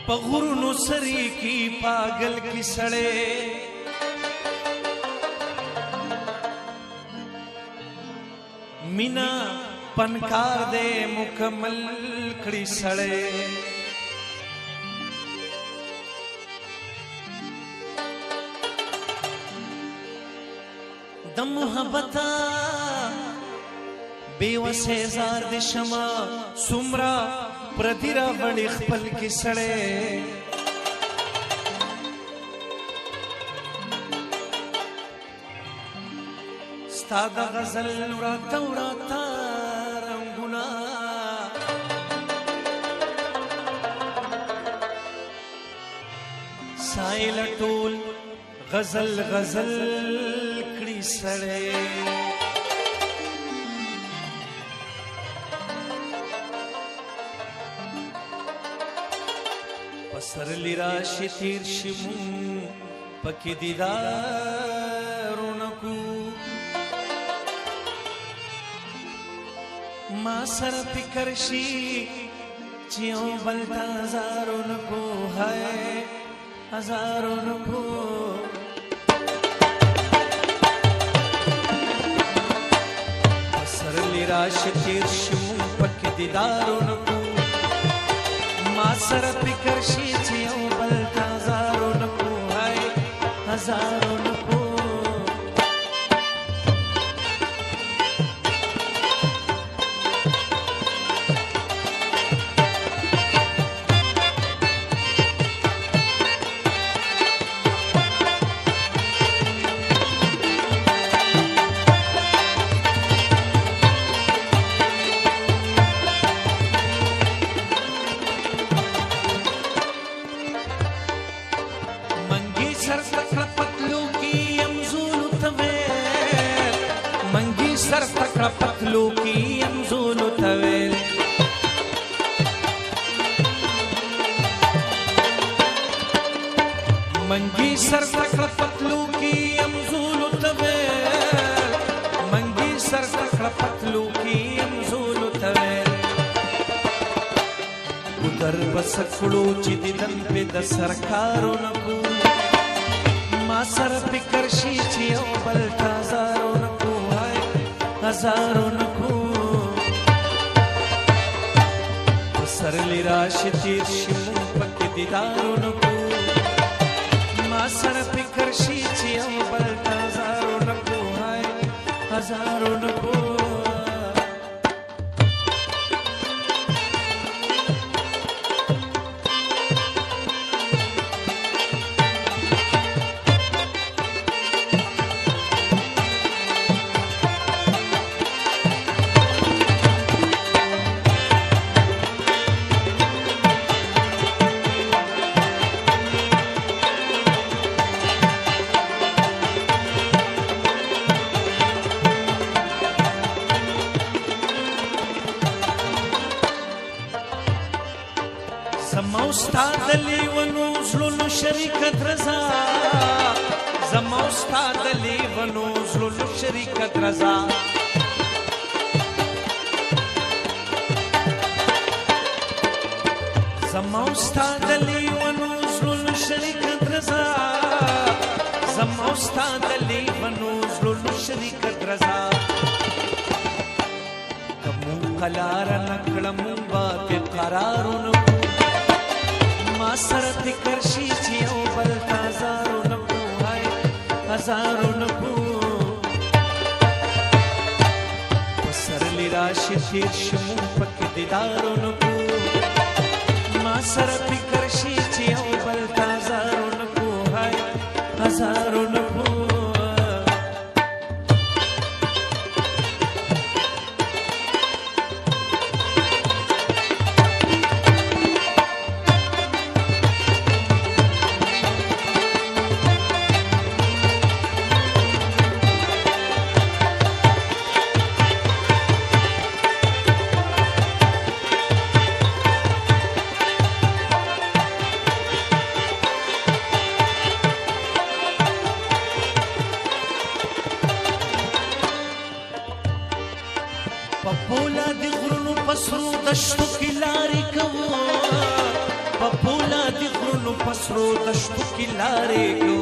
पगुरनु सरी की पागल की सड़े मीना पनकार दे मुकम्मल खड़ी सड़े दम मोहब्बता बेवसे जार दे शमा सुमरा प्रदिरा बड़ी खपल की सड़े स्तादा गजल उड़ाता उड़ाता रंगुना साइल टोल गजल गजल कड़ी सड़े पसर लिराशि तीर्षिमु पकी दीदारुनकु मां सर पिकरशी चियों बलता हजारुनकु है हजारुनकु पसर लिराशि तीर्षिमु पकी दीदारुनकु मासर पिकरशी चियों बलता हजारुनकु है हजारुनकु सर तकड़ा पतलू की अमजूल तवेल मंगी सर तकड़ा पतलू की अमजूल तवेल मंगी सर तकड़ा पतलू की अमजूल तवेल उधर बस कुड़ो चिदिदन पे द सरकारो नकू मा सर पिकरशी चियो बलता जारो नकू हजारुनकु सरली राशि तीर्षिमु पकी दीदारुनकु मासर पिकरशी चियों बलता हजारुनकु है हजारुनकु زما استاد لیونو زلو شریکت رضا زما استاد لیونو زلو شریکت رضا زما استاد لیونو زلو شریکت رضا زما استاد لیونو زلو شریکت رضا کمو قلار نکړم بات قرارونو ما سر تکرشی چیو بلتا ہزارونکو ہے ہزارونکو پسر لیراشی تیرشمو پک دیدارونکو ما سر تکرشی چیو بلتا ہزارونکو ہے ہزارونکو پپولا دی غرونو پسرو دشتو کی لاری کوو پپولا دی پسرو دشتو کی لارې کو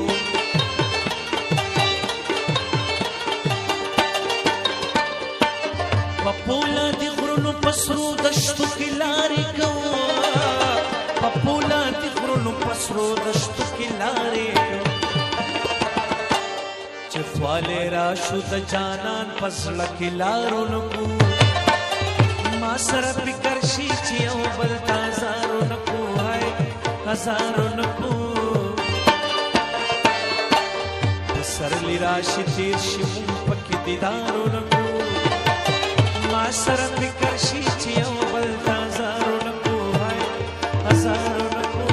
پپولا دی غرونو پسرو دشتو کی لارې کو پپولا دی غرونو پسرو دشتو کی لارې کو چې خواله راشو د جانان پسړه کی لارو نکو ما سره فکر شي چې یو بل تازارو نکو هاي هزارو نکو سرلی راشي تیر شي مون پکې دیدارو نکو ما سره فکر شي چې یو بل تازارو نکو هاي هزارو نکو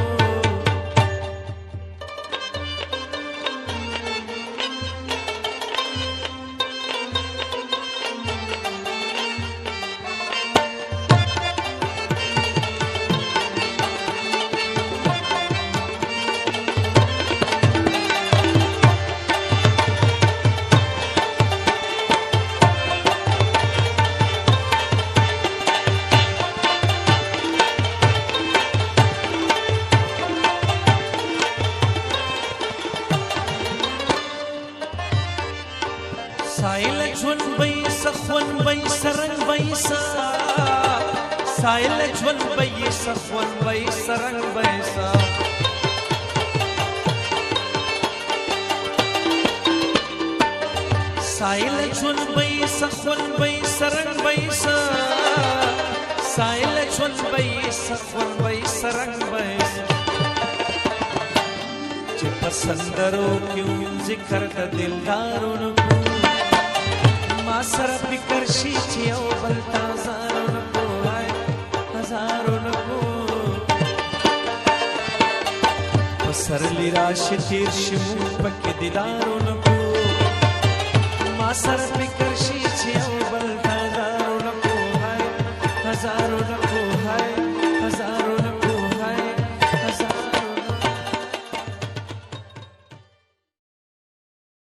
سایل ژوند بې سخون بې سرنګ بې سا سایل ژوند بې سخون بې سرنګ بې سا سایل ژوند بې سخون بې سرنګ بې سا سایل ژوند بې سخون بې سرنګ بې سا چې پسندرو کیوں ذکر د دلدارو نو ما سره فکر شي چې یو بل تازارو نکو هاي هزارو نکو پسرلی راشي تیر شي مون پکې دیدارو نکو ما سره فکر شي چې یو